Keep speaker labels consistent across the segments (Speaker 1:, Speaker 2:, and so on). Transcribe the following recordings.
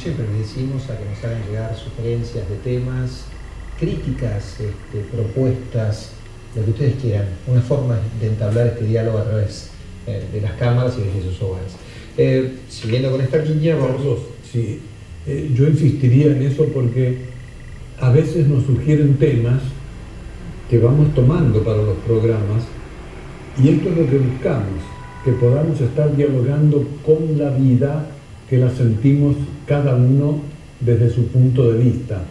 Speaker 1: siempre les decimos, a que nos hagan llegar sugerencias de temas, críticas, propuestas, lo que ustedes quieran, una forma de entablar este diálogo a través de las cámaras y desde sus hogares. Siguiendo con esta línea,
Speaker 2: Carlos, sí, yo insistiría en eso porque a veces nos sugieren temas que vamos tomando para los programas y esto es lo que buscamos, que podamos estar dialogando con la vida, que la sentimos cada uno desde su punto de vista.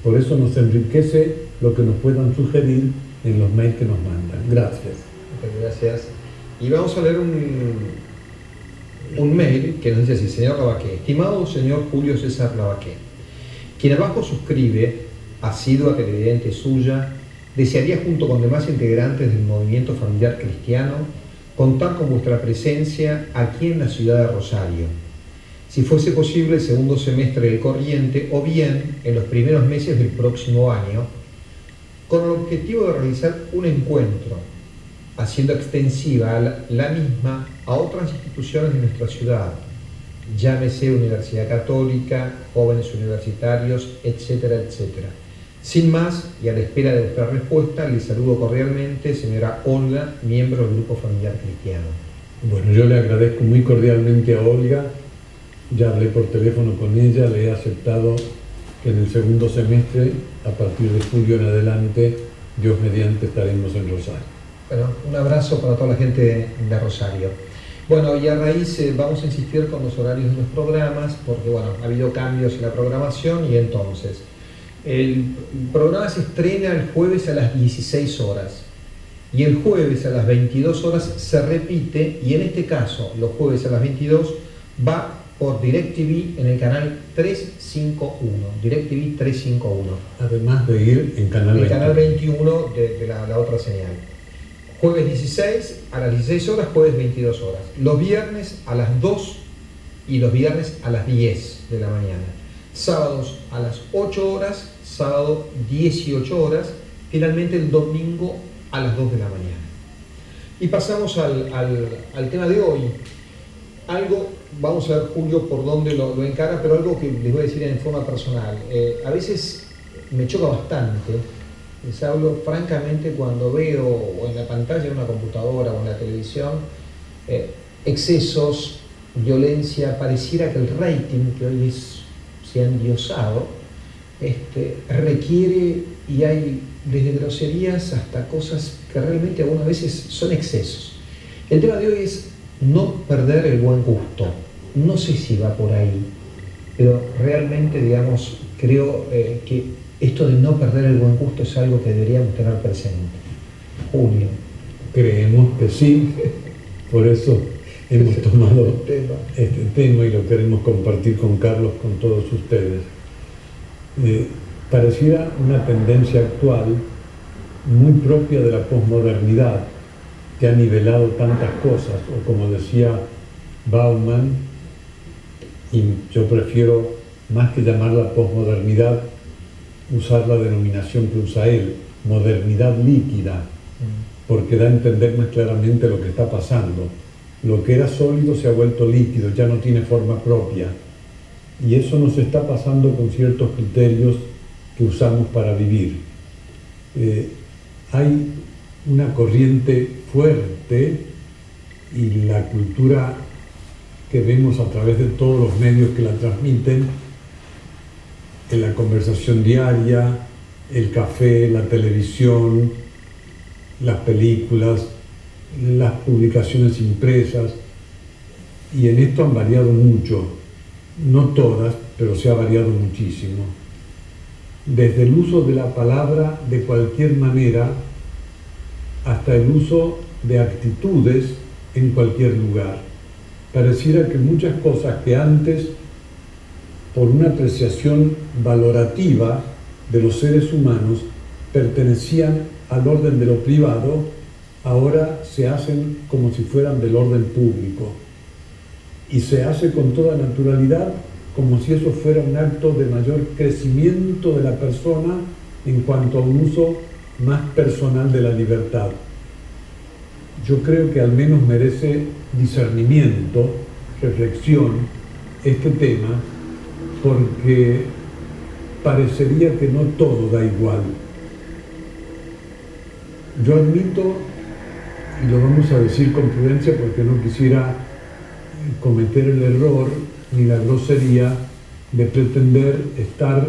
Speaker 2: Por eso nos enriquece lo que nos puedan sugerir en los mails que nos mandan. Gracias.
Speaker 1: Muchas gracias. Y vamos a leer un mail que nos dice así: señor Lavaqué, estimado señor Julio César Lavaqué, quien abajo suscribe, asidua televidente suya, desearía junto con demás integrantes del movimiento familiar cristiano contar con vuestra presencia aquí en la ciudad de Rosario, si fuese posible el segundo semestre del corriente o bien en los primeros meses del próximo año, con el objetivo de realizar un encuentro, haciendo extensiva la misma a otras instituciones de nuestra ciudad, llámese Universidad Católica, jóvenes universitarios, etcétera, etcétera. Sin más, y a la espera de vuestra respuesta, les saludo cordialmente, señora Olga, miembro del Grupo Familiar Cristiano.
Speaker 2: Bueno, yo le agradezco muy cordialmente a Olga, ya hablé por teléfono con ella, le he aceptado que en el segundo semestre, a partir de julio en adelante, Dios mediante, estaremos en Rosario.
Speaker 1: Bueno, un abrazo para toda la gente de Rosario. Bueno, y a raíz vamos a insistir con los horarios de los programas, porque bueno, ha habido cambios en la programación y entonces el programa se estrena el jueves a las 16 horas y el jueves a las 22 horas se repite, y en este caso los jueves a las 22 va por DirecTV en el canal 351, DirecTV 351.
Speaker 2: Además de ir en canal 21.
Speaker 1: El canal 21 de la otra señal. Jueves 16 a las 16 horas, jueves 22 horas. Los viernes a las 2 y los viernes a las 10 de la mañana. Sábados a las 8 horas, sábado 18 horas, finalmente el domingo a las 2 de la mañana. Y pasamos al tema de hoy. Algo, vamos a ver Julio por dónde lo encara, pero algo que les voy a decir en forma personal. A veces me choca bastante, les hablo francamente, cuando veo o en la pantalla de una computadora o en la televisión excesos, violencia, pareciera que el rating que hoy se ha endiosado requiere, y hay desde groserías hasta cosas que realmente algunas veces son excesos. El tema de hoy es no perder el buen gusto. No sé si va por ahí, pero realmente, digamos, creo que esto de no perder el buen gusto es algo que deberíamos tener presente. Julio.
Speaker 2: Creemos que sí, por eso hemos tomado este tema y lo queremos compartir con Carlos, con todos ustedes. Pareciera una tendencia actual muy propia de la posmodernidad, que ha nivelado tantas cosas, o como decía Bauman, y yo prefiero, más que llamarla posmodernidad, usar la denominación que usa él, modernidad líquida, porque da a entender más claramente lo que está pasando. Lo que era sólido se ha vuelto líquido, ya no tiene forma propia, y eso nos está pasando con ciertos criterios que usamos para vivir. Hay una corriente fuerte, y la cultura que vemos a través de todos los medios que la transmiten, en la conversación diaria, el café, la televisión, las películas, las publicaciones impresas, y en esto han variado mucho, no todas, pero se ha variado muchísimo. Desde el uso de la palabra de cualquier manera hasta el uso de actitudes en cualquier lugar. Pareciera que muchas cosas que antes, por una apreciación valorativa de los seres humanos, pertenecían al orden de lo privado, ahora se hacen como si fueran del orden público. Y se hace con toda naturalidad, como si eso fuera un acto de mayor crecimiento de la persona en cuanto a un uso más personal de la libertad. Yo creo que al menos merece discernimiento, reflexión, este tema, porque parecería que no todo da igual. Yo admito, y lo vamos a decir con prudencia porque no quisiera cometer el error ni la grosería de pretender estar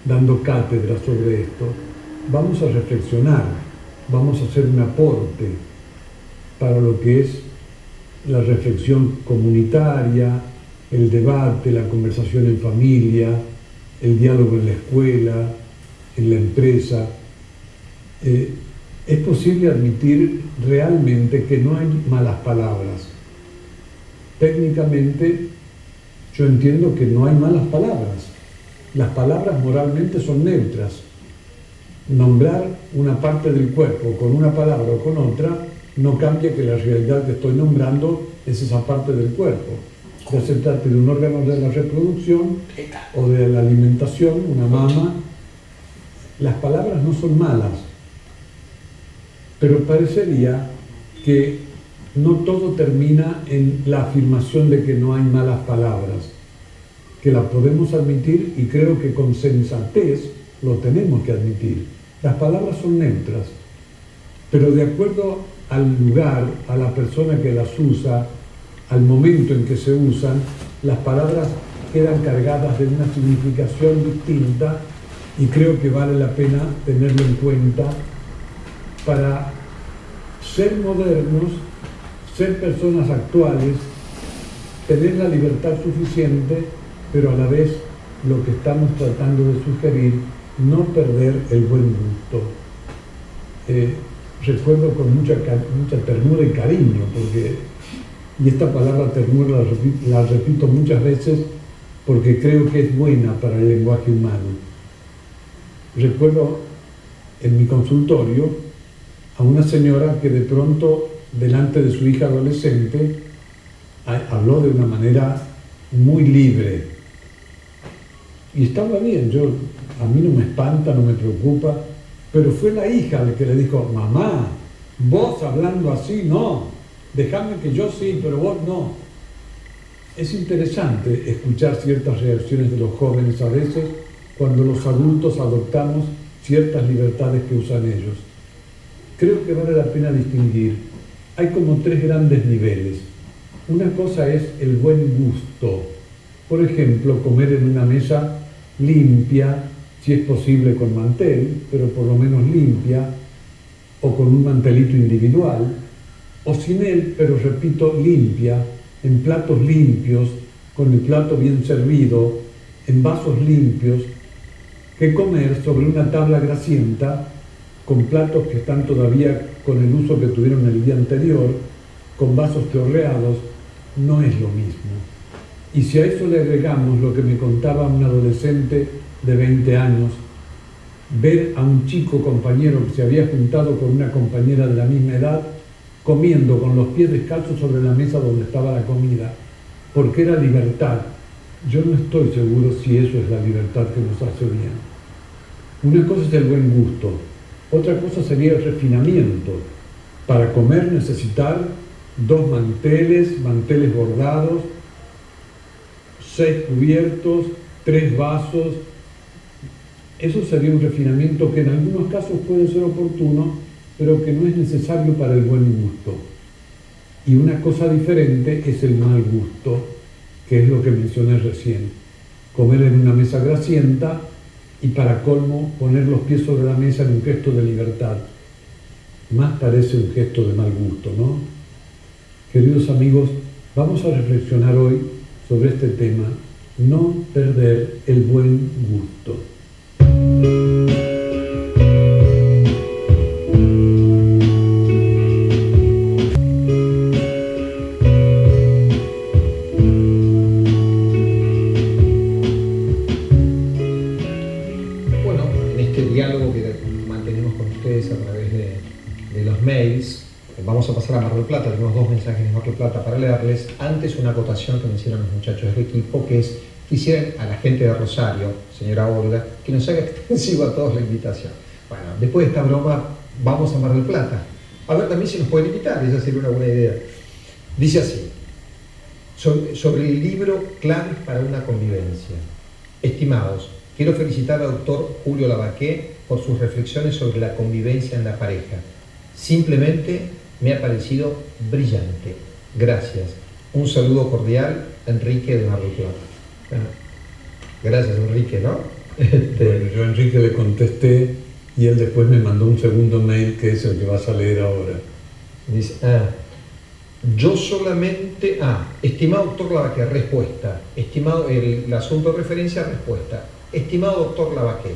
Speaker 2: dando cátedra sobre esto. Vamos a reflexionar, vamos a hacer un aporte para lo que es la reflexión comunitaria, el debate, la conversación en familia, el diálogo en la escuela, en la empresa. Es posible admitir realmente que no hay malas palabras. Técnicamente, yo entiendo que no hay malas palabras. Las palabras moralmente son neutras. Nombrar una parte del cuerpo con una palabra o con otra no cambia que la realidad que estoy nombrando es esa parte del cuerpo. Ya se trate de un órgano de la reproducción o de la alimentación, una mama. Las palabras no son malas, pero parecería que no todo termina en la afirmación de que no hay malas palabras, que la podemos admitir y creo que con sensatez lo tenemos que admitir. Las palabras son neutras, pero de acuerdo al lugar, a la persona que las usa, al momento en que se usan, las palabras quedan cargadas de una significación distinta y creo que vale la pena tenerlo en cuenta para ser modernos, ser personas actuales, tener la libertad suficiente, pero a la vez lo que estamos tratando de sugerir, no perder el buen gusto. Recuerdo con mucha ternura y cariño, y esta palabra ternura la repito muchas veces porque creo que es buena para el lenguaje humano. Recuerdo en mi consultorio a una señora que de pronto, delante de su hija adolescente, habló de una manera muy libre. Y estaba bien, a mí no me espanta, no me preocupa, pero fue la hija la que le dijo: mamá, vos hablando así, no, déjame que yo sí, pero vos no. Es interesante escuchar ciertas reacciones de los jóvenes a veces cuando los adultos adoptamos ciertas libertades que usan ellos. Creo que vale la pena distinguir. Hay como tres grandes niveles. Una cosa es el buen gusto. Por ejemplo, comer en una mesa limpia, si es posible con mantel, pero por lo menos limpia, o con un mantelito individual, o sin él, pero repito, limpia, en platos limpios, con el plato bien servido, en vasos limpios, que comer sobre una tabla grasienta, con platos que están todavía con el uso que tuvieron el día anterior, con vasos chorreados, no es lo mismo. Y si a eso le agregamos lo que me contaba un adolescente de 20 años, ver a un chico compañero que se había juntado con una compañera de la misma edad, comiendo con los pies descalzos sobre la mesa donde estaba la comida, porque era libertad. Yo no estoy seguro si eso es la libertad que nos hace bien. Una cosa es el buen gusto, otra cosa sería el refinamiento. Para comer necesitar 2 manteles bordados, 6 cubiertos, 3 vasos. Eso sería un refinamiento que en algunos casos puede ser oportuno, pero que no es necesario para el buen gusto. Y una cosa diferente es el mal gusto, que es lo que mencioné recién. Comer en una mesa grasienta y, para colmo, poner los pies sobre la mesa en un gesto de libertad. Más parece un gesto de mal gusto, ¿no? Queridos amigos, vamos a reflexionar hoy sobre este tema: no perder el buen gusto.
Speaker 1: Bueno, en este diálogo que mantenemos con ustedes a través de los mails, vamos a pasar a Mar del Plata. Tenemos 2 mensajes de Mar del Plata para leerles. Antes, una acotación que me hicieron los muchachos del equipo, que es: quisieran a la gente de Rosario, señora Olga, que nos haga extensivo a todos la invitación. Bueno, después de esta broma, vamos a Mar del Plata. A ver también si nos pueden invitar, esa sería una buena idea. Dice así, sobre el libro Claves para una convivencia. Estimados, quiero felicitar al doctor Julio Lavaqué por sus reflexiones sobre la convivencia en la pareja. Simplemente me ha parecido brillante. Gracias. Un saludo cordial, Enrique de Mar del Plata. Gracias, Enrique, ¿no?
Speaker 2: Bueno, yo a Enrique le contesté y él después me mandó un segundo mail que es el que vas a leer ahora.
Speaker 1: Dice, yo solamente, estimado doctor Lavaqué, respuesta. Estimado, el asunto de referencia, respuesta. Estimado doctor Lavaqué,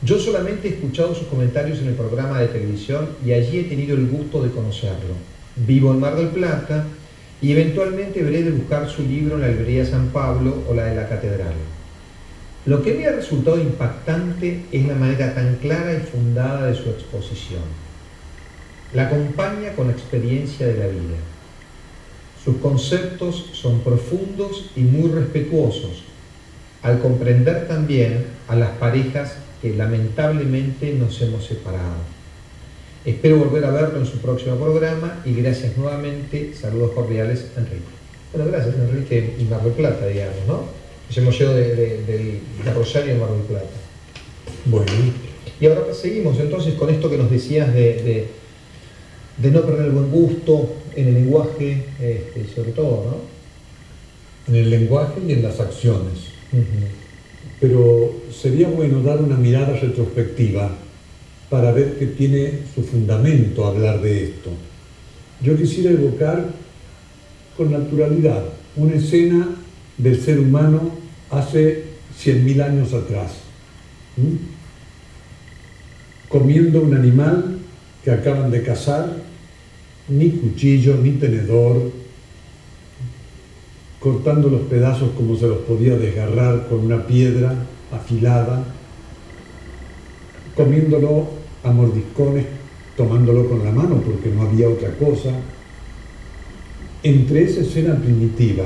Speaker 1: yo solamente he escuchado sus comentarios en el programa de televisión y allí he tenido el gusto de conocerlo. Vivo en Mar del Plata y eventualmente veré de buscar su libro en la librería San Pablo o la de la Catedral. Lo que me ha resultado impactante es la manera tan clara y fundada de su exposición. La acompaña con la experiencia de la vida. Sus conceptos son profundos y muy respetuosos, al comprender también a las parejas que lamentablemente nos hemos separado. Espero volver a verlo en su próximo programa y gracias nuevamente. Saludos cordiales, Enrique. Bueno, gracias, Enrique, y Mar del Plata, digamos, ¿no? Nos hemos llegado de Rosario a Mar del Plata.
Speaker 2: Bueno.
Speaker 1: Y ahora seguimos entonces con esto que nos decías de no perder el buen gusto en el lenguaje, sobre todo, ¿no?
Speaker 2: En el lenguaje y en las acciones.
Speaker 1: Uh-huh.
Speaker 2: Pero sería bueno dar una mirada retrospectiva para ver que tiene su fundamento hablar de esto. Yo quisiera evocar con naturalidad una escena del ser humano hace 100.000 años atrás, comiendo un animal que acaban de cazar, ni cuchillo, ni tenedor, cortando los pedazos como se los podía desgarrar con una piedra afilada, comiéndolo a mordiscones, tomándolo con la mano porque no había otra cosa. Entre esa escena primitiva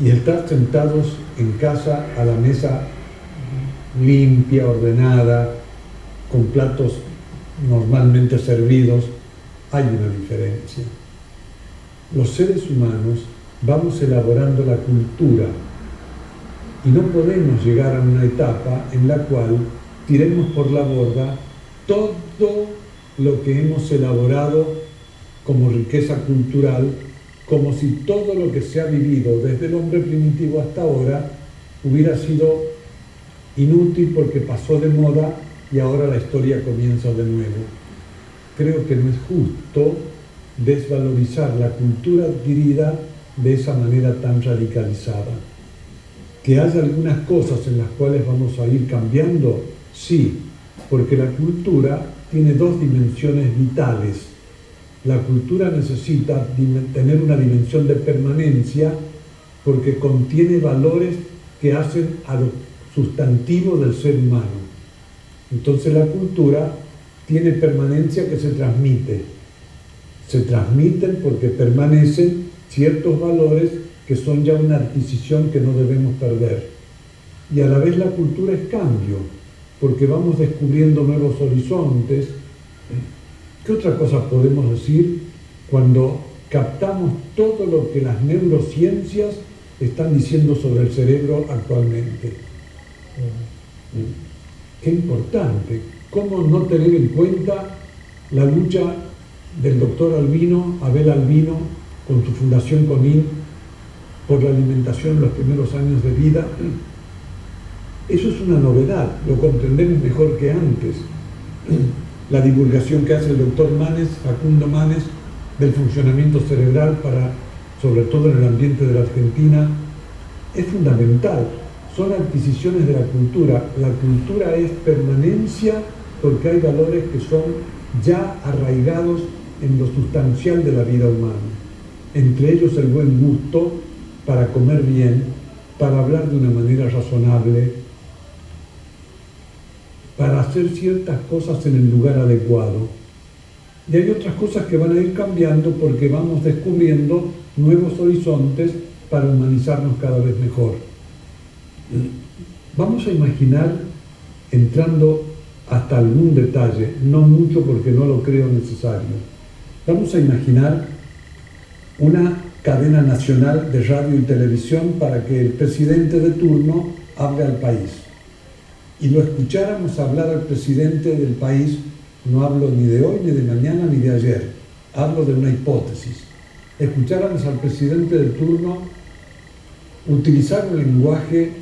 Speaker 2: y estar sentados en casa a la mesa limpia, ordenada, con platos normalmente servidos, hay una diferencia. Los seres humanos vamos elaborando la cultura y no podemos llegar a una etapa en la cual tiremos por la borda todo lo que hemos elaborado como riqueza cultural, como si todo lo que se ha vivido desde el hombre primitivo hasta ahora hubiera sido inútil porque pasó de moda y ahora la historia comienza de nuevo. Creo que no es justo desvalorizar la cultura adquirida de esa manera tan radicalizada. Que haya algunas cosas en las cuales vamos a ir cambiando, sí, porque la cultura tiene dos dimensiones vitales. La cultura necesita tener una dimensión de permanencia porque contiene valores que hacen a lo sustantivo del ser humano. Entonces la cultura tiene permanencia que se transmite. Se transmiten porque permanecen ciertos valores que son ya una adquisición que no debemos perder. Y a la vez la cultura es cambio, porque vamos descubriendo nuevos horizontes. ¿Qué otra cosa podemos decir cuando captamos todo lo que las neurociencias están diciendo sobre el cerebro actualmente? Qué importante. ¿Cómo no tener en cuenta la lucha del doctor Albino, Abel Albino, con su fundación Comín, por la alimentación en los primeros años de vida? Eso es una novedad, lo comprendemos mejor que antes. La divulgación que hace el doctor Manes, Facundo Manes, del funcionamiento cerebral para, sobre todo en el ambiente de la Argentina, es fundamental. Son adquisiciones de la cultura. La cultura es permanencia porque hay valores que son ya arraigados en lo sustancial de la vida humana. Entre ellos el buen gusto para comer bien, para hablar de una manera razonable, para hacer ciertas cosas en el lugar adecuado. Y hay otras cosas que van a ir cambiando porque vamos descubriendo nuevos horizontes para humanizarnos cada vez mejor. Vamos a imaginar, entrando hasta algún detalle, no mucho porque no lo creo necesario, vamos a imaginar una cadena nacional de radio y televisión para que el presidente de turno hable al país y lo escucháramos hablar al presidente del país, no hablo ni de hoy, ni de mañana, ni de ayer, hablo de una hipótesis, escucháramos al presidente de turno utilizar un lenguaje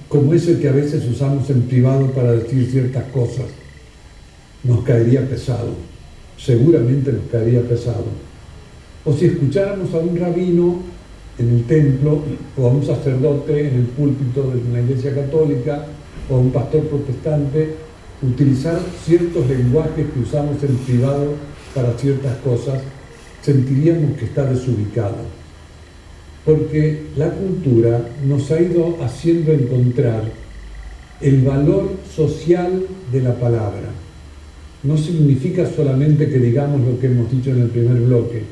Speaker 2: como ese que a veces usamos en privado para decir ciertas cosas, nos caería pesado, seguramente nos caería pesado. O si escucháramos a un rabino en el templo, o a un sacerdote en el púlpito de una iglesia católica, o a un pastor protestante, utilizar ciertos lenguajes que usamos en privado para ciertas cosas, sentiríamos que está desubicado. Porque la cultura nos ha ido haciendo encontrar el valor social de la palabra. No significa solamente que digamos lo que hemos dicho en el primer bloque.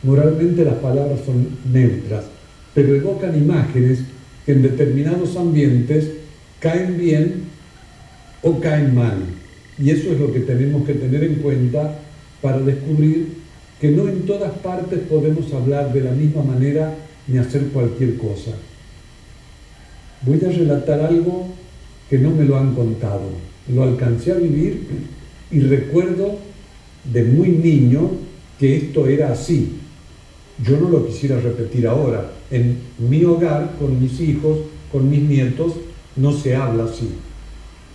Speaker 2: Moralmente las palabras son neutras, pero evocan imágenes que en determinados ambientes caen bien o caen mal. Y eso es lo que tenemos que tener en cuenta para descubrir que no en todas partes podemos hablar de la misma manera ni hacer cualquier cosa. Voy a relatar algo que no me lo han contado. Lo alcancé a vivir y recuerdo de muy niño que esto era así. Yo no lo quisiera repetir ahora. En mi hogar, con mis hijos, con mis nietos, no se habla así.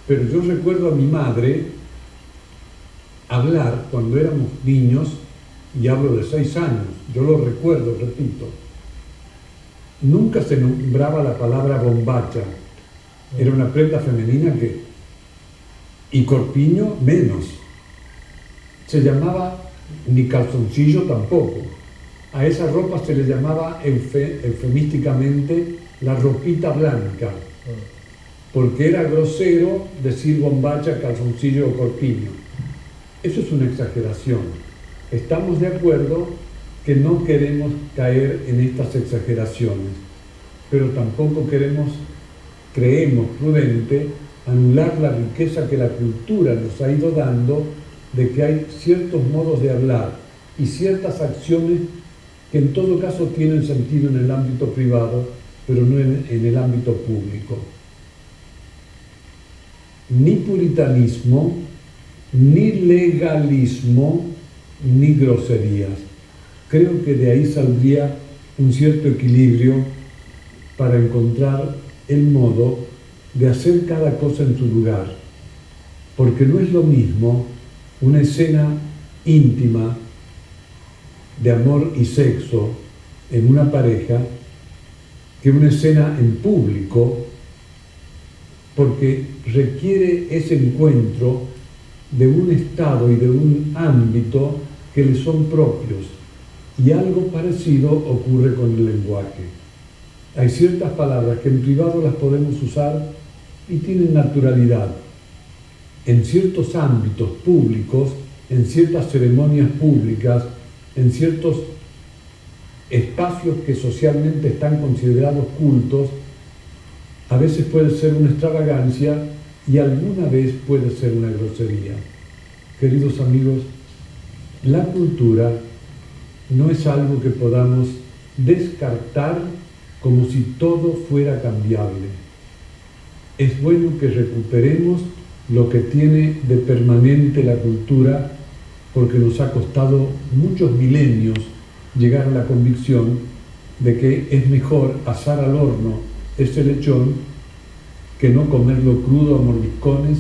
Speaker 2: Pero yo recuerdo a mi madre hablar cuando éramos niños, y hablo de 6 años, yo lo recuerdo, repito. Nunca se nombraba la palabra bombacha. Era una prenda femenina y corpiño menos. Se llamaba ni calzoncillo tampoco. A esa ropa se le llamaba eufemísticamente la ropita blanca, porque era grosero decir bombacha, calzoncillo o corpiño. Eso es una exageración. Estamos de acuerdo que no queremos caer en estas exageraciones, pero tampoco creemos prudente anular la riqueza que la cultura nos ha ido dando, de que hay ciertos modos de hablar y ciertas acciones que en todo caso tienen sentido en el ámbito privado, pero no en el ámbito público. Ni puritanismo, ni legalismo, ni groserías. Creo que de ahí saldría un cierto equilibrio para encontrar el modo de hacer cada cosa en su lugar, porque no es lo mismo una escena íntima de amor y sexo en una pareja que una escena en público, porque requiere ese encuentro de un estado y de un ámbito que le son propios, y algo parecido ocurre con el lenguaje. Hay ciertas palabras que en privado las podemos usar y tienen naturalidad. En ciertos ámbitos públicos, en ciertas ceremonias públicas, en ciertos espacios que socialmente están considerados cultos, a veces puede ser una extravagancia y alguna vez puede ser una grosería. Queridos amigos, la cultura no es algo que podamos descartar como si todo fuera cambiable. Es bueno que recuperemos lo que tiene de permanente la cultura, porque nos ha costado muchos milenios llegar a la convicción de que es mejor asar al horno ese lechón que no comerlo crudo a mordiscones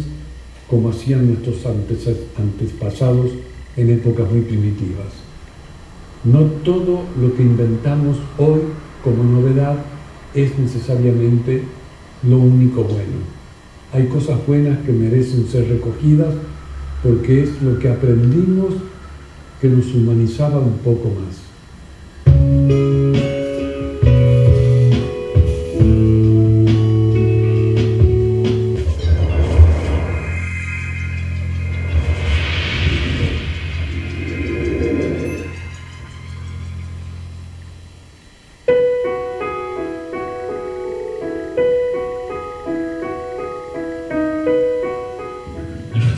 Speaker 2: como hacían nuestros antepasados en épocas muy primitivas. No todo lo que inventamos hoy como novedad es necesariamente lo único bueno. Hay cosas buenas que merecen ser recogidas porque es lo que aprendimos que nos humanizaba un poco más.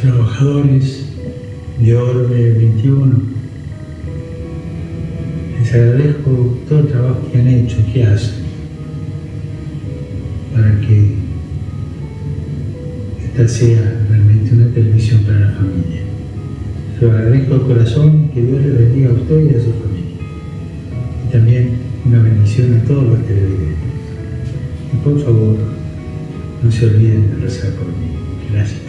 Speaker 3: Trabajadores de Orbe 21, les agradezco todo el trabajo que han hecho y que hacen para que esta sea realmente una televisión para la familia. Se lo agradezco de corazón y que Dios le bendiga a usted y a su familia. Y también una bendición a todos los televidentes. Y por favor, no se olviden de rezar por mí. Gracias.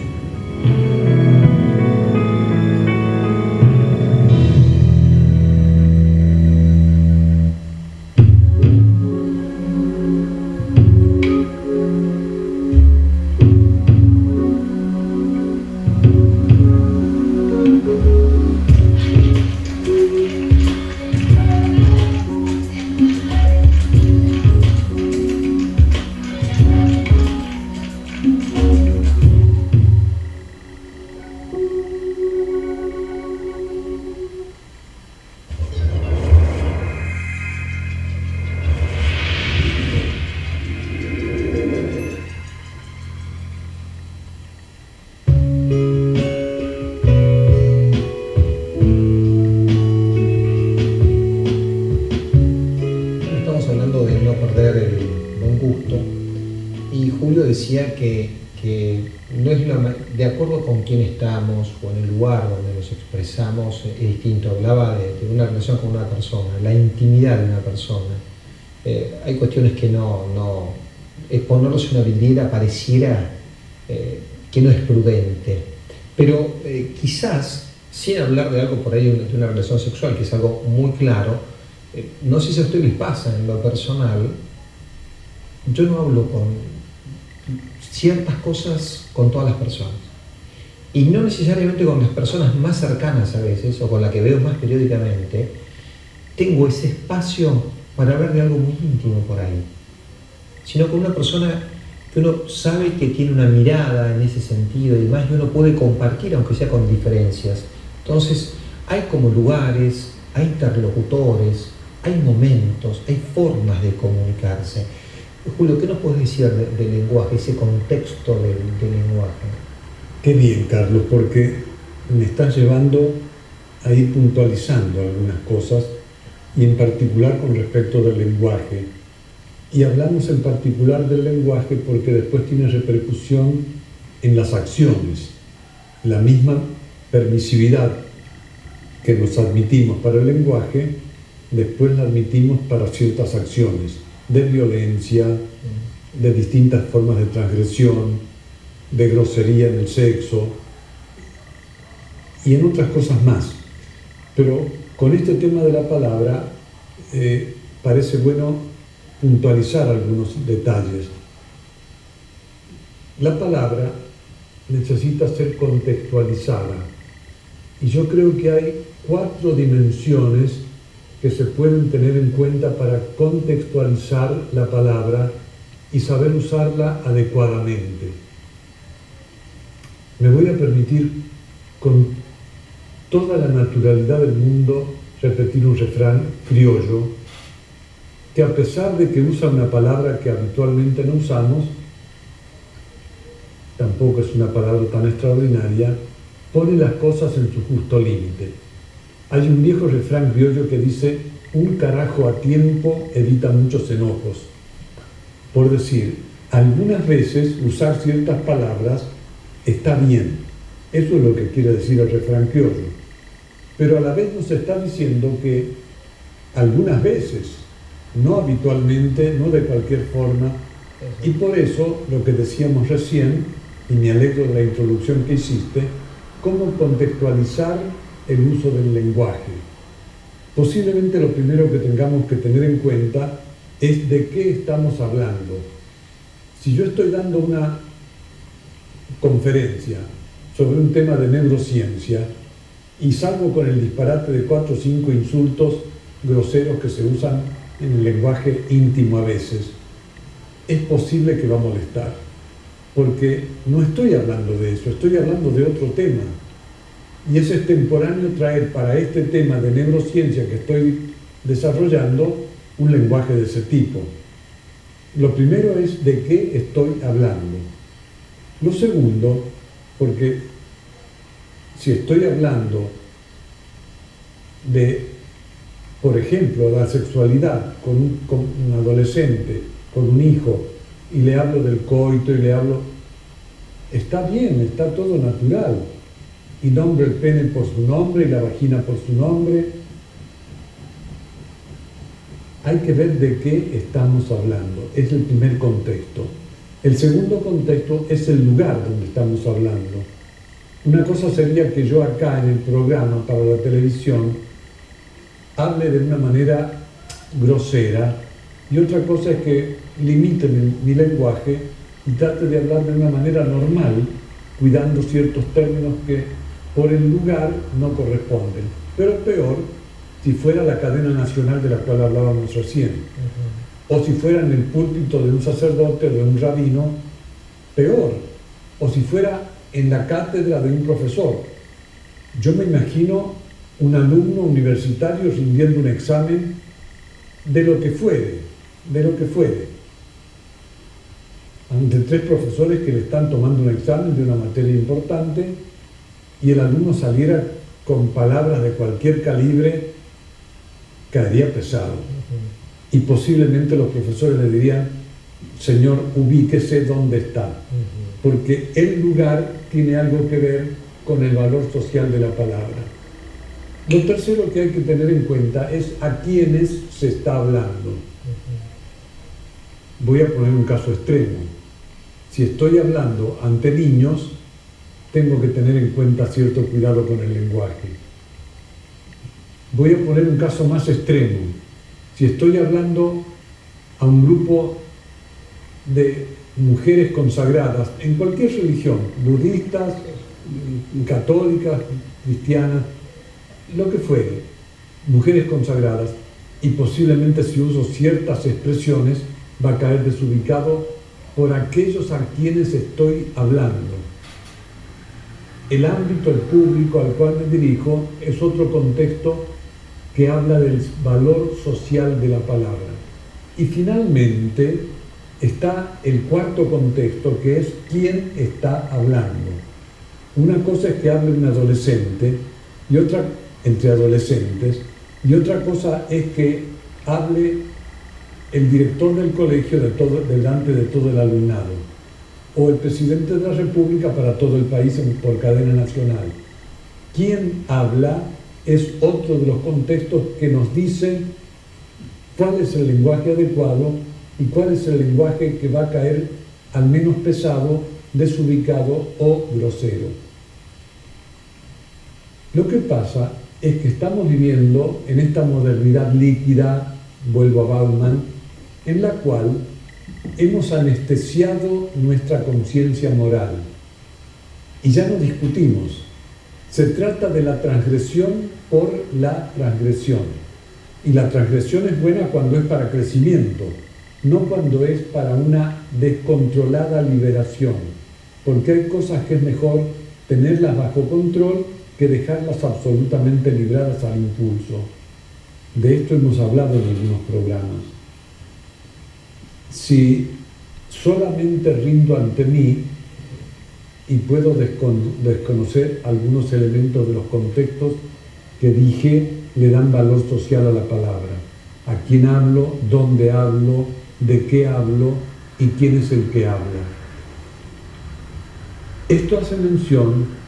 Speaker 1: Decía que no es de acuerdo con quién estamos o en el lugar donde nos expresamos es distinto. Hablaba de una relación con una persona, la intimidad de una persona. Hay cuestiones que ponerlos en una vidriera pareciera que no es prudente, pero quizás, sin hablar de algo por ahí de una relación sexual, que es algo muy claro, no sé si a ustedes les pasa en lo personal, yo no hablo con ciertas cosas con todas las personas y no necesariamente con las personas más cercanas a veces o con las que veo más periódicamente. Tengo ese espacio para hablar de algo muy íntimo por ahí, sino con una persona que uno sabe que tiene una mirada en ese sentido y más, y uno puede compartir aunque sea con diferencias. Entonces hay como lugares, hay interlocutores, hay momentos, hay formas de comunicarse. Julio, ¿qué nos puedes decir del lenguaje, ese contexto del lenguaje?
Speaker 2: Qué bien, Carlos, porque me estás llevando a ir puntualizando algunas cosas, y en particular con respecto del lenguaje. Y hablamos en particular del lenguaje porque después tiene repercusión en las acciones. La misma permisividad que nos admitimos para el lenguaje, después la admitimos para ciertas acciones de violencia, de distintas formas de transgresión, de grosería en el sexo y en otras cosas más. Pero con este tema de la palabra parece bueno puntualizar algunos detalles. La palabra necesita ser contextualizada y yo creo que hay 4 dimensiones que se pueden tener en cuenta para contextualizar la palabra y saber usarla adecuadamente. Me voy a permitir, con toda la naturalidad del mundo, repetir un refrán criollo, que a pesar de que usa una palabra que habitualmente no usamos, tampoco es una palabra tan extraordinaria, pone las cosas en su justo límite. Hay un viejo refrán criollo que dice: un carajo a tiempo evita muchos enojos. Por decir, algunas veces usar ciertas palabras está bien. Eso es lo que quiere decir el refrán criollo. Pero a la vez nos está diciendo que algunas veces, no habitualmente, no de cualquier forma, y por eso lo que decíamos recién, y me alegro de la introducción que hiciste, cómo contextualizar el uso del lenguaje. Posiblemente lo primero que tengamos que tener en cuenta es de qué estamos hablando. Si yo estoy dando una conferencia sobre un tema de neurociencia y salgo con el disparate de 4 o 5 insultos groseros que se usan en el lenguaje íntimo a veces, es posible que va a molestar, porque no estoy hablando de eso, estoy hablando de otro tema. Y es extemporáneo traer para este tema de neurociencia que estoy desarrollando un lenguaje de ese tipo. Lo primero es de qué estoy hablando. Lo segundo, porque si estoy hablando de, por ejemplo, la sexualidad con un adolescente, con un hijo, y le hablo del coito y le hablo, Está bien, está todo natural. Y nombre el pene por su nombre y la vagina por su nombre. Hay que ver de qué estamos hablando. Es el primer contexto. El segundo contexto es el lugar donde estamos hablando. Una cosa sería que yo acá en el programa para la televisión hable de una manera grosera, y otra cosa es que limite mi lenguaje y trate de hablar de una manera normal, cuidando ciertos términos que por el lugar no corresponden. Pero peor si fuera la cadena nacional de la cual hablábamos recién, o si fuera en el púlpito de un sacerdote o de un rabino, peor, o si fuera en la cátedra de un profesor. Yo me imagino un alumno universitario rindiendo un examen de lo que fuere, ante 3 profesores que le están tomando un examen de una materia importante, y el alumno saliera con palabras de cualquier calibre, caería pesado. Y posiblemente los profesores le dirían: señor, ubíquese dónde está, porque el lugar tiene algo que ver con el valor social de la palabra. Lo tercero que hay que tener en cuenta es a quiénes se está hablando. Voy a poner un caso extremo. Si estoy hablando ante niños, tengo que tener en cuenta cierto cuidado con el lenguaje. Voy a poner un caso más extremo. Si estoy hablando a un grupo de mujeres consagradas en cualquier religión, budistas, católicas, cristianas, lo que fuere, mujeres consagradas, y posiblemente si uso ciertas expresiones va a caer desubicado por aquellos a quienes estoy hablando. El ámbito, el público al cual me dirijo es otro contexto que habla del valor social de la palabra. Y finalmente está el cuarto contexto, que es quién está hablando. Una cosa es que hable un adolescente, y otra entre adolescentes, y otra cosa es que hable el director del colegio delante de todo el alumnado, o el presidente de la República para todo el país por cadena nacional. Quien habla es otro de los contextos que nos dicen cuál es el lenguaje adecuado y cuál es el lenguaje que va a caer al menos pesado, desubicado o grosero. Lo que pasa es que estamos viviendo en esta modernidad líquida, vuelvo a Bauman, en la cual hemos anestesiado nuestra conciencia moral y ya no discutimos. Se trata de la transgresión por la transgresión, y la transgresión es buena cuando es para crecimiento, no cuando es para una descontrolada liberación, porque hay cosas que es mejor tenerlas bajo control que dejarlas absolutamente libradas al impulso. De esto hemos hablado en algunos programas. Si solamente rindo ante mí y puedo desconocer algunos elementos de los contextos que dije, le dan valor social a la palabra. A quién hablo, dónde hablo, de qué hablo y quién es el que habla. Esto hace mención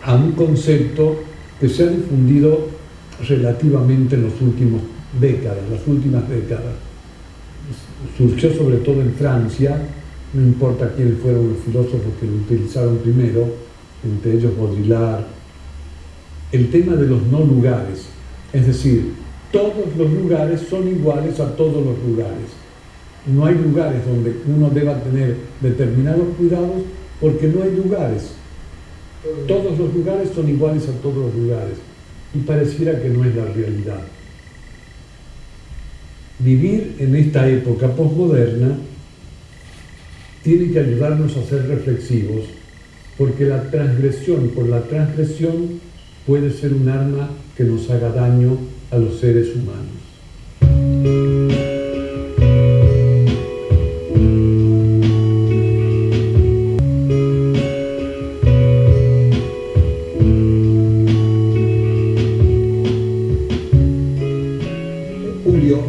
Speaker 2: a un concepto que se ha difundido relativamente en las últimas décadas. Surgió sobre todo en Francia, no importa quiénes fueron los filósofos que lo utilizaron primero, entre ellos Baudrillard, el tema de los no lugares, es decir, todos los lugares son iguales a todos los lugares. No hay lugares donde uno deba tener determinados cuidados porque no hay lugares. Todos los lugares son iguales a todos los lugares, y pareciera que no es la realidad. Vivir en esta época posmoderna tiene que ayudarnos a ser reflexivos, porque la transgresión por la transgresión puede ser un arma que nos haga daño a los seres humanos.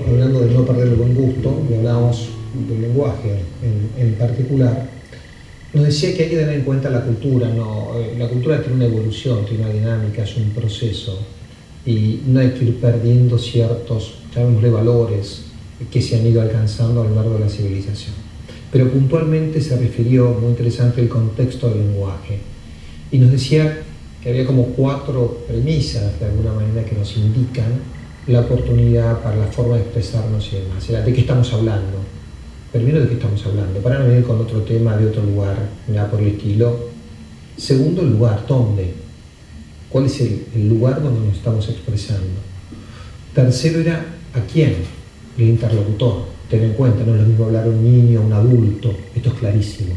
Speaker 1: Hablando de no perder el buen gusto, y hablábamos del lenguaje en particular, nos decía que hay que tener en cuenta la cultura, ¿no? La cultura tiene una evolución, tiene una dinámica, es un proceso, y no hay que ir perdiendo ciertos, llamémosle, valores que se han ido alcanzando a lo largo de la civilización. Pero puntualmente se refirió, muy interesante, el contexto del lenguaje, y nos decía que había como 4 premisas, de alguna manera, que nos indican la oportunidad para la forma de expresarnos y demás. Era, ¿de qué estamos hablando? Primero, ¿de qué estamos hablando? Para no venir con otro tema de otro lugar, nada por el estilo. Segundo, el lugar, ¿dónde? ¿Cuál es el lugar donde nos estamos expresando? Tercero era, ¿a quién? El interlocutor. Ten en cuenta, no es lo mismo hablar a un niño, a un adulto, esto es clarísimo.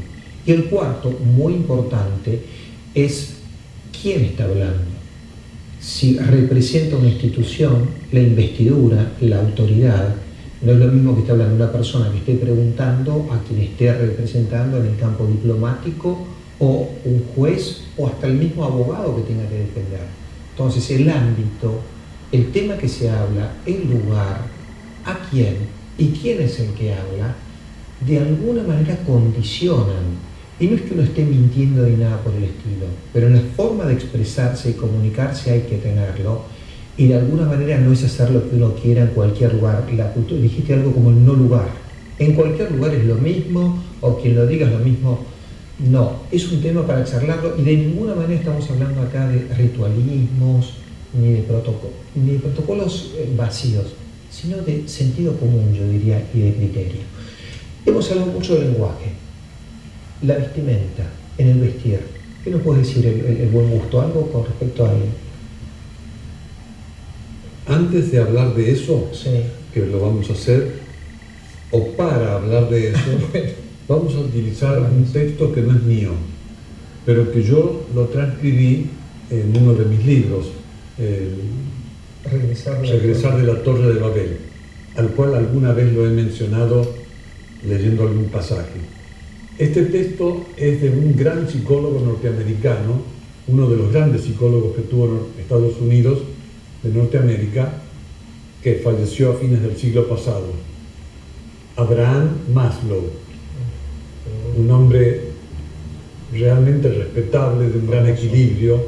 Speaker 1: Y el cuarto, muy importante, es quién está hablando. Si representa una institución, la investidura, la autoridad, no es lo mismo que esté hablando una persona que esté preguntando a quien esté representando en el campo diplomático, o un juez, o hasta el mismo abogado que tenga que defender. Entonces, el ámbito, el tema que se habla, el lugar, a quién y quién es el que habla, de alguna manera condicionan. Y no es que uno esté mintiendo ni nada por el estilo, pero en la forma de expresarse y comunicarse hay que tenerlo, y de alguna manera no es hacer lo que uno quiera en cualquier lugar. La cultura, dijiste algo como el no lugar. En cualquier lugar es lo mismo, o quien lo diga es lo mismo. No, es un tema para charlarlo, y de ninguna manera estamos hablando acá de ritualismos, ni de protocolos vacíos, sino de sentido común, yo diría, y de criterio. Hemos hablado mucho del lenguaje, la vestimenta, en el vestir. ¿Qué nos puede decir el buen gusto? ¿Algo con respecto a él?
Speaker 2: Antes de hablar de eso,
Speaker 1: Sí.
Speaker 2: que lo vamos a hacer, o para hablar de eso, vamos a utilizar un texto que no es mío, pero que yo lo transcribí en uno de mis libros, Regresar de la Torre de Babel, al cual alguna vez lo he mencionado leyendo algún pasaje. Este texto es de un gran psicólogo norteamericano, uno de los grandes psicólogos que tuvo Estados Unidos de Norteamérica, que falleció a fines del siglo pasado, Abraham Maslow, un hombre realmente respetable, de un gran equilibrio,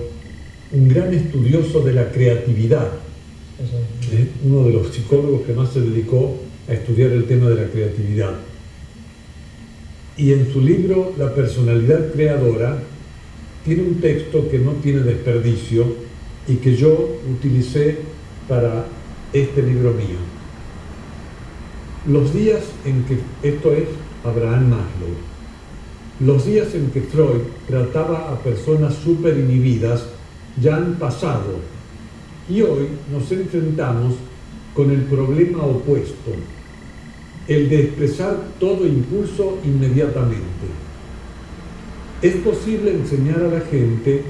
Speaker 2: un gran estudioso de la creatividad, uno de los psicólogos que más se dedicó a estudiar el tema de la creatividad. Y en su libro La personalidad creadora tiene un texto que no tiene desperdicio y que yo utilicé para este libro mío. Los días en que, esto es Abraham Maslow, los días en que Freud trataba a personas súper inhibidas ya han pasado, y hoy nos enfrentamos con el problema opuesto, el de expresar todo impulso inmediatamente. Es posible enseñar a la gente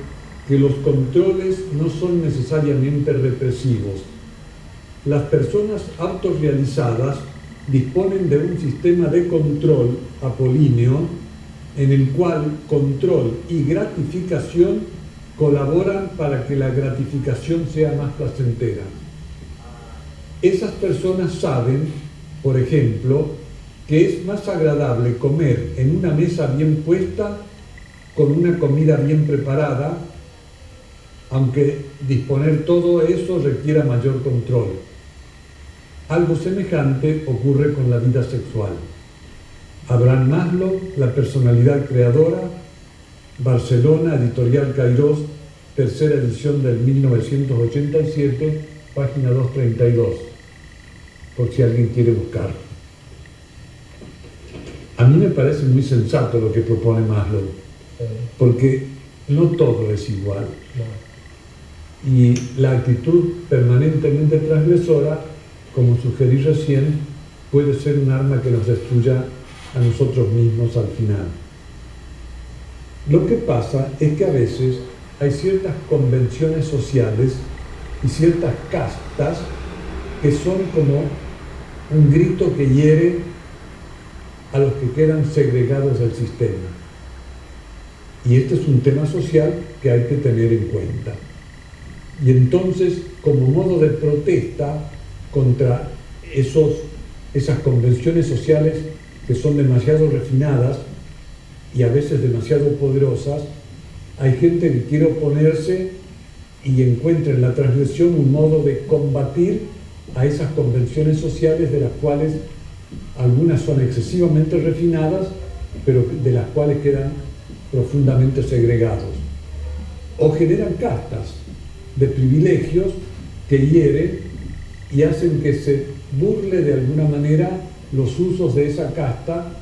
Speaker 2: que los controles no son necesariamente represivos. Las personas autorrealizadas disponen de un sistema de control apolíneo en el cual control y gratificación colaboran para que la gratificación sea más placentera. Esas personas saben, por ejemplo, que es más agradable comer en una mesa bien puesta, con una comida bien preparada, aunque disponer todo eso requiera mayor control. Algo semejante ocurre con la vida sexual. Abraham Maslow, La personalidad creadora, Barcelona, Editorial Cairós, tercera edición del 1987, página 232, por si alguien quiere buscar. A mí me parece muy sensato lo que propone Maslow, porque no todo es igual. Y la actitud permanentemente transgresora, como sugerí recién, puede ser un arma que nos destruya a nosotros mismos al final. Lo que pasa es que a veces hay ciertas convenciones sociales y ciertas castas que son como un grito que hiere a los que quedan segregados del sistema. Y este es un tema social que hay que tener en cuenta. Y entonces, como modo de protesta contra esas convenciones sociales que son demasiado refinadas y a veces demasiado poderosas, hay gente que quiere oponerse y encuentra en la transgresión un modo de combatir a esas convenciones sociales, de las cuales algunas son excesivamente refinadas, pero de las cuales quedan profundamente segregados. O generan castas de privilegios que hieren y hacen que se burle de alguna manera los usos de esa casta,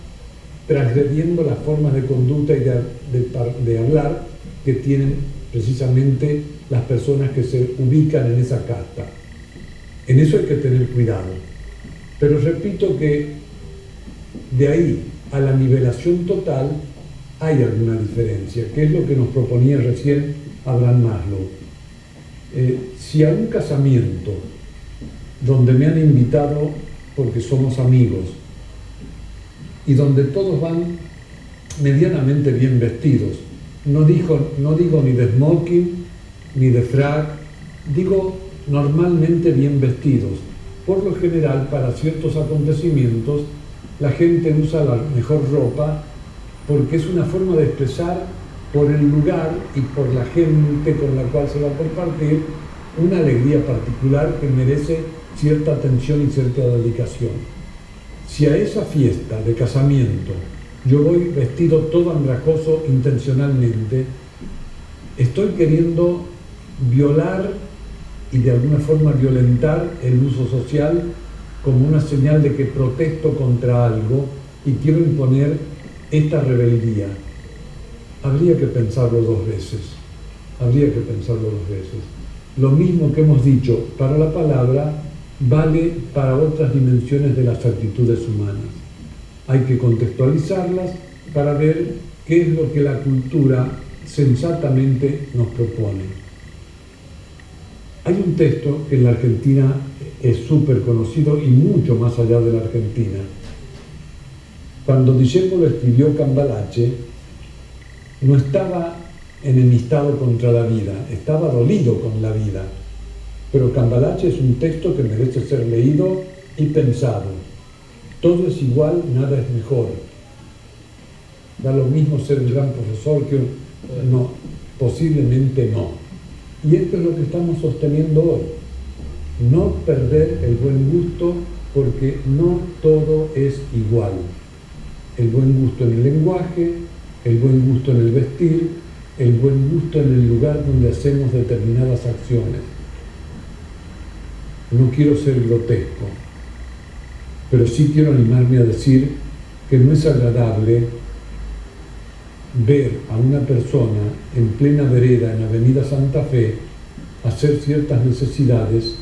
Speaker 2: transgrediendo las formas de conducta y de hablar que tienen precisamente las personas que se ubican en esa casta. En eso hay que tener cuidado. Pero repito que de ahí a la nivelación total hay alguna diferencia, que es lo que nos proponía recién Abraham Maslow. Si a un casamiento donde me han invitado porque somos amigos y donde todos van medianamente bien vestidos, no digo ni de smoking ni de frac, digo normalmente bien vestidos. Por lo general, para ciertos acontecimientos, la gente usa la mejor ropa porque es una forma de expresar por el lugar y por la gente con la cual se va a compartir una alegría particular que merece cierta atención y cierta dedicación. Si a esa fiesta de casamiento yo voy vestido todo andrajoso intencionalmente, estoy queriendo violar y de alguna forma violentar el uso social como una señal de que protesto contra algo y quiero imponer esta rebeldía. Habría que pensarlo dos veces. Lo mismo que hemos dicho para la palabra vale para otras dimensiones de las actitudes humanas. Hay que contextualizarlas para ver qué es lo que la cultura sensatamente nos propone. Hay un texto que en la Argentina es súper conocido y mucho más allá de la Argentina. Cuando Discépolo escribió Cambalache, no estaba enemistado contra la vida, estaba dolido con la vida. Pero Cambalache es un texto que merece ser leído y pensado. Todo es igual, nada es mejor. Da lo mismo ser un gran profesor que no, posiblemente no. Y esto es lo que estamos sosteniendo hoy. No perder el buen gusto, porque no todo es igual. El buen gusto en el lenguaje, el buen gusto en el vestir, el buen gusto en el lugar donde hacemos determinadas acciones. No quiero ser grotesco, pero sí quiero animarme a decir que no es agradable ver a una persona en plena vereda en Avenida Santa Fe hacer ciertas necesidades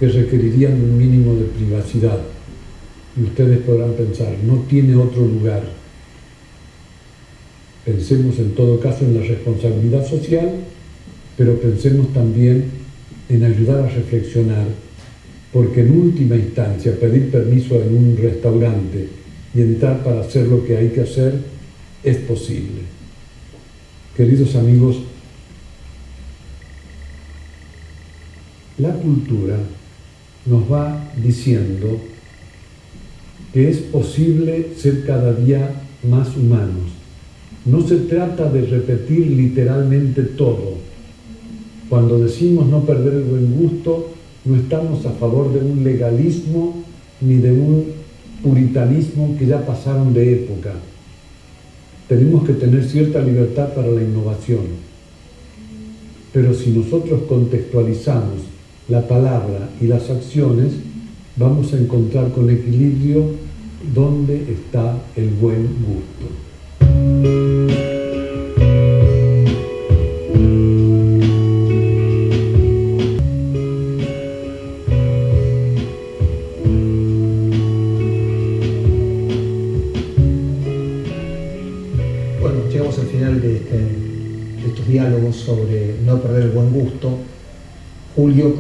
Speaker 2: que requerirían un mínimo de privacidad. Y ustedes podrán pensar, no tiene otro lugar. Pensemos en todo caso en la responsabilidad social, pero pensemos también en ayudar a reflexionar, porque en última instancia pedir permiso en un restaurante y entrar para hacer lo que hay que hacer es posible. Queridos amigos, la cultura nos va diciendo que es posible ser cada día más humanos. No se trata de repetir literalmente todo. Cuando decimos no perder el buen gusto, no estamos a favor de un legalismo ni de un puritanismo que ya pasaron de época. Tenemos que tener cierta libertad para la innovación. Pero si nosotros contextualizamos la palabra y las acciones, vamos a encontrar con equilibrio dónde está el buen gusto.
Speaker 1: Diálogos sobre no perder el buen gusto, Julio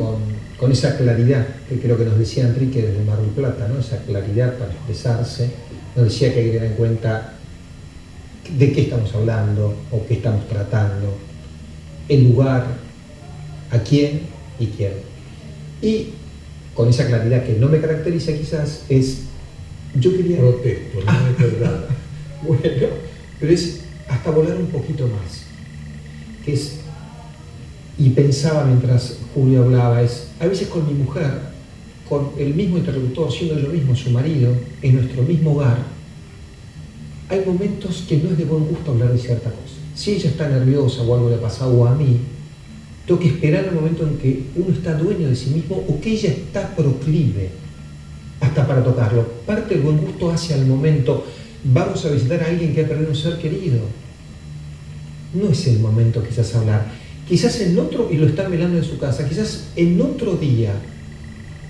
Speaker 1: con esa claridad que creo que nos decía Enrique desde Mar del Plata, ¿no? Esa claridad para expresarse, nos decía que hay que tener en cuenta de qué estamos hablando o qué estamos tratando, el lugar, a quién y quién. Y con esa claridad que no me caracteriza quizás es, yo quería...
Speaker 2: Protesto, no es verdad.
Speaker 1: Bueno, pero es hasta volar un poquito más, que es, y pensaba mientras Julio hablaba, es a veces con mi mujer, con el mismo interlocutor, siendo yo mismo su marido, en nuestro mismo hogar, hay momentos que no es de buen gusto hablar de cierta cosa. Si ella está nerviosa o algo le ha pasado, o a mí, tengo que esperar el momento en que uno está dueño de sí mismo o que ella está proclive hasta para tocarlo. Parte del buen gusto hacia el momento. Vamos a visitar a alguien que ha perdido un ser querido. No es el momento quizás hablar. Quizás en otro, y lo están velando en su casa, quizás en otro día,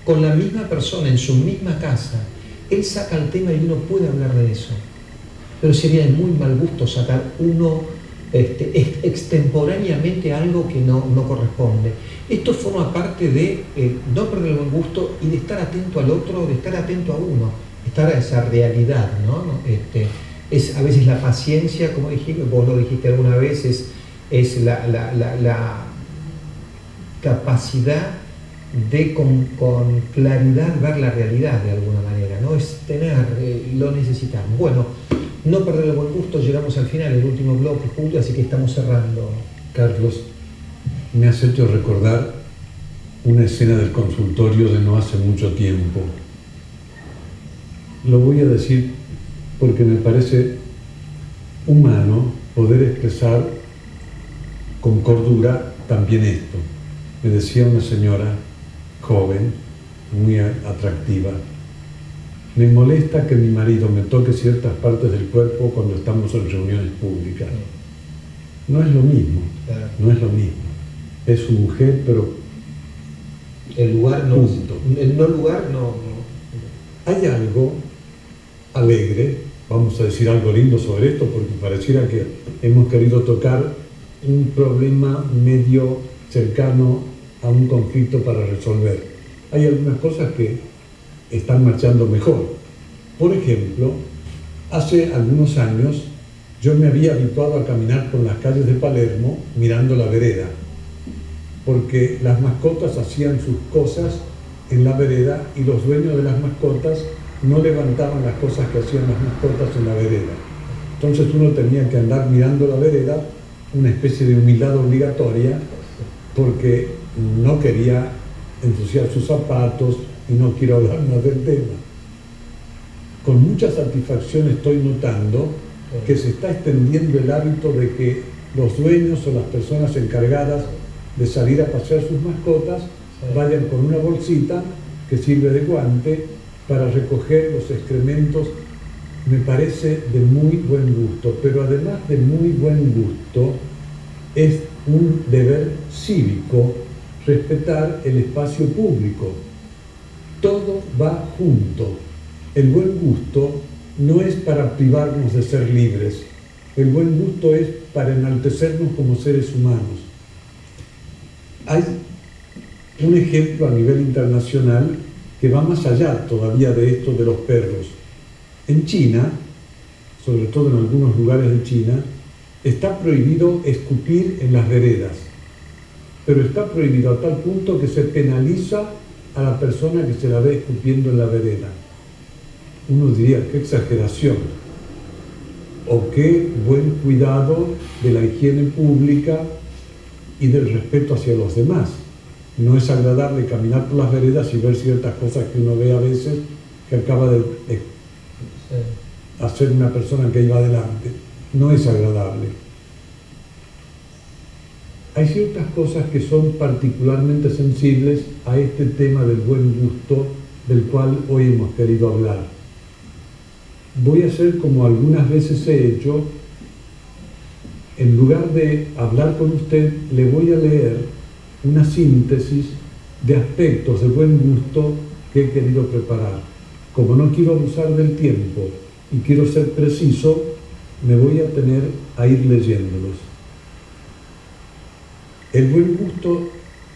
Speaker 1: con la misma persona, en su misma casa, él saca el tema y uno puede hablar de eso. Pero sería de muy mal gusto sacar uno extemporáneamente algo que no corresponde. Esto forma parte de no perder el buen gusto y de estar atento al otro, de estar atento a uno, estar a esa realidad, ¿no? Es a veces la paciencia, como dijiste, vos lo dijiste alguna vez, es la capacidad de con claridad ver la realidad de alguna manera, ¿no? Es tener, lo necesitamos. Bueno, no perder el buen gusto, llegamos al final, el último bloque, Julio, así que estamos cerrando.
Speaker 2: Carlos, me has hecho recordar una escena del consultorio de no hace mucho tiempo. Lo voy a decir porque me parece humano poder expresar con cordura también esto. Me decía una señora joven, muy atractiva: me molesta que mi marido me toque ciertas partes del cuerpo cuando estamos en reuniones públicas. No es lo mismo, no es lo mismo. Es su mujer, pero
Speaker 1: el lugar no, el no lugar no.
Speaker 2: Hay algo alegre, vamos a decir algo lindo sobre esto, porque pareciera que hemos querido tocar un problema medio cercano a un conflicto para resolver. Hay algunas cosas que están marchando mejor. Por ejemplo, hace algunos años yo me había habituado a caminar por las calles de Palermo mirando la vereda, porque las mascotas hacían sus cosas en la vereda y los dueños de las mascotas no levantaban las cosas que hacían las mascotas en la vereda. Entonces uno tenía que andar mirando la vereda, una especie de humildad obligatoria, porque no quería ensuciar sus zapatos y no quiero hablar más del tema. Con mucha satisfacción estoy notando que se está extendiendo el hábito de que los dueños o las personas encargadas de salir a pasear sus mascotas vayan con una bolsita que sirve de guante para recoger los excrementos. Me parece de muy buen gusto, pero además de muy buen gusto, es un deber cívico respetar el espacio público. Todo va junto. El buen gusto no es para privarnos de ser libres. El buen gusto es para enaltecernos como seres humanos. Hay un ejemplo a nivel internacional que va más allá todavía de esto de los perros. En China, sobre todo en algunos lugares de China, está prohibido escupir en las veredas, pero está prohibido a tal punto que se penaliza a la persona que se la ve escupiendo en la vereda. Uno diría, qué exageración, o qué buen cuidado de la higiene pública y del respeto hacia los demás. No es agradable caminar por las veredas y ver ciertas cosas que uno ve a veces que acaba de hacer una persona que iba adelante. No es agradable. Hay ciertas cosas que son particularmente sensibles a este tema del buen gusto del cual hoy hemos querido hablar. Voy a hacer como algunas veces he hecho. En lugar de hablar con usted, le voy a leer una síntesis de aspectos de buen gusto que he querido preparar. Como no quiero abusar del tiempo y quiero ser preciso, me voy a tener a ir leyéndolos. El buen gusto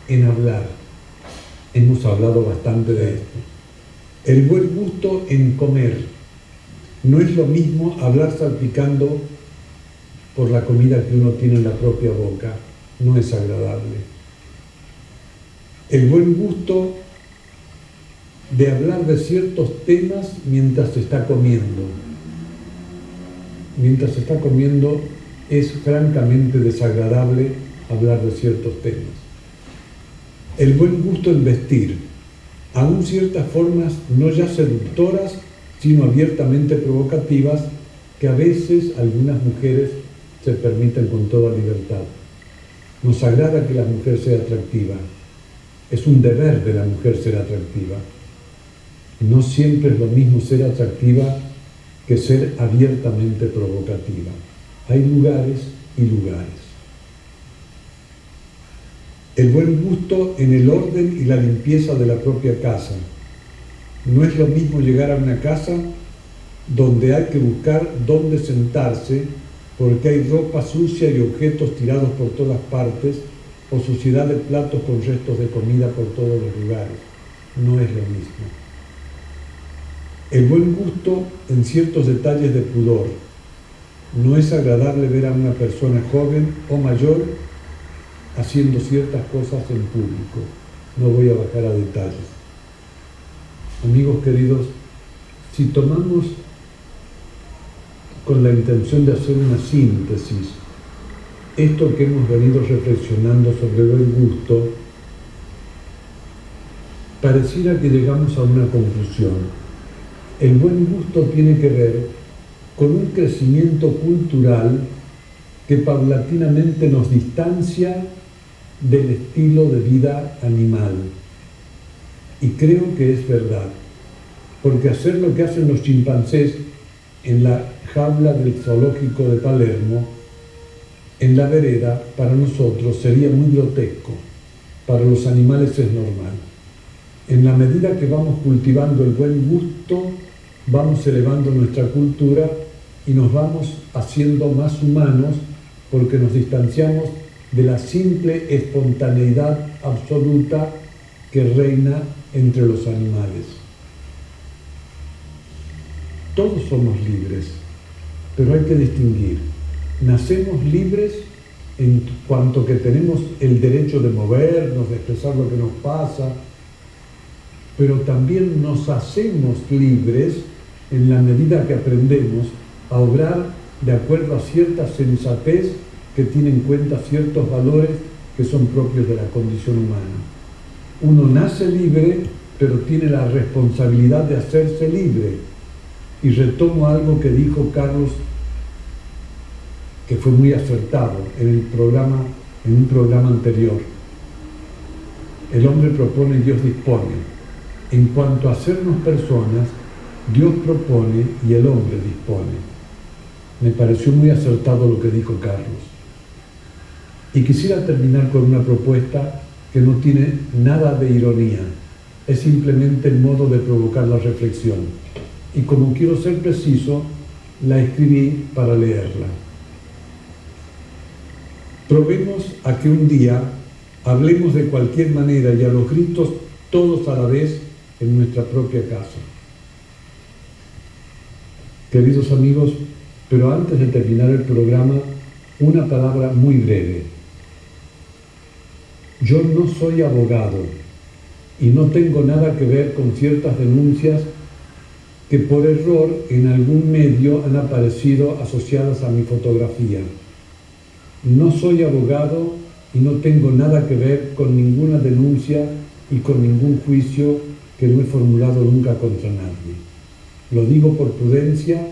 Speaker 2: en hablar. Hemos hablado bastante de esto. El buen gusto en comer. No es lo mismo hablar salpicando por la comida que uno tiene en la propia boca. No es agradable. El buen gusto de hablar de ciertos temas mientras se está comiendo. mientras se está comiendo es francamente desagradable hablar de ciertos temas. El buen gusto en vestir, aún ciertas formas no ya seductoras, sino abiertamente provocativas, que a veces algunas mujeres se permiten con toda libertad. Nos agrada que la mujer sea atractiva. Es un deber de la mujer ser atractiva. No siempre es lo mismo ser atractiva que ser abiertamente provocativa. Hay lugares y lugares. El buen gusto en el orden y la limpieza de la propia casa. No es lo mismo llegar a una casa donde hay que buscar dónde sentarse porque hay ropa sucia y objetos tirados por todas partes o suciedad de platos con restos de comida por todos los lugares. No es lo mismo. El buen gusto en ciertos detalles de pudor. No es agradable ver a una persona joven o mayor haciendo ciertas cosas en público. No voy a bajar a detalles. Amigos queridos, si tomamos con la intención de hacer una síntesis esto que hemos venido reflexionando sobre el buen gusto, pareciera que llegamos a una conclusión. El buen gusto tiene que ver con un crecimiento cultural que paulatinamente nos distancia del estilo de vida animal. Y creo que es verdad, porque hacer lo que hacen los chimpancés en la jaula del zoológico de Palermo, en la vereda, para nosotros sería muy grotesco, para los animales es normal. En la medida que vamos cultivando el buen gusto, vamos elevando nuestra cultura y nos vamos haciendo más humanos porque nos distanciamos de la simple espontaneidad absoluta que reina entre los animales. Todos somos libres, pero hay que distinguir. Nacemos libres en cuanto que tenemos el derecho de movernos, de expresar lo que nos pasa, pero también nos hacemos libres en la medida que aprendemos a obrar de acuerdo a cierta sensatez que tiene en cuenta ciertos valores que son propios de la condición humana. Uno nace libre, pero tiene la responsabilidad de hacerse libre. Y retomo algo que dijo Carlos, que fue muy acertado en un programa anterior. El hombre propone y Dios dispone. En cuanto a hacernos personas, Dios propone y el hombre dispone. Me pareció muy acertado lo que dijo Carlos. Y quisiera terminar con una propuesta que no tiene nada de ironía, es simplemente el modo de provocar la reflexión. Y como quiero ser preciso, la escribí para leerla. Probemos a que un día hablemos de cualquier manera y a los gritos todos a la vez en nuestra propia casa. Queridos amigos, pero antes de terminar el programa, una palabra muy breve. Yo no soy abogado y no tengo nada que ver con ciertas denuncias que por error en algún medio han aparecido asociadas a mi fotografía. No soy abogado y no tengo nada que ver con ninguna denuncia y con ningún juicio que no he formulado nunca contra nadie. Lo digo por prudencia,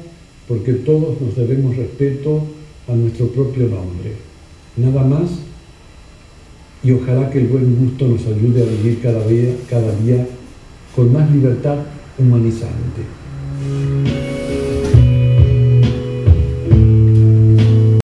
Speaker 2: porque todos nos debemos respeto a nuestro propio nombre. Nada más, y ojalá que el buen gusto nos ayude a vivir cada día con más libertad humanizante.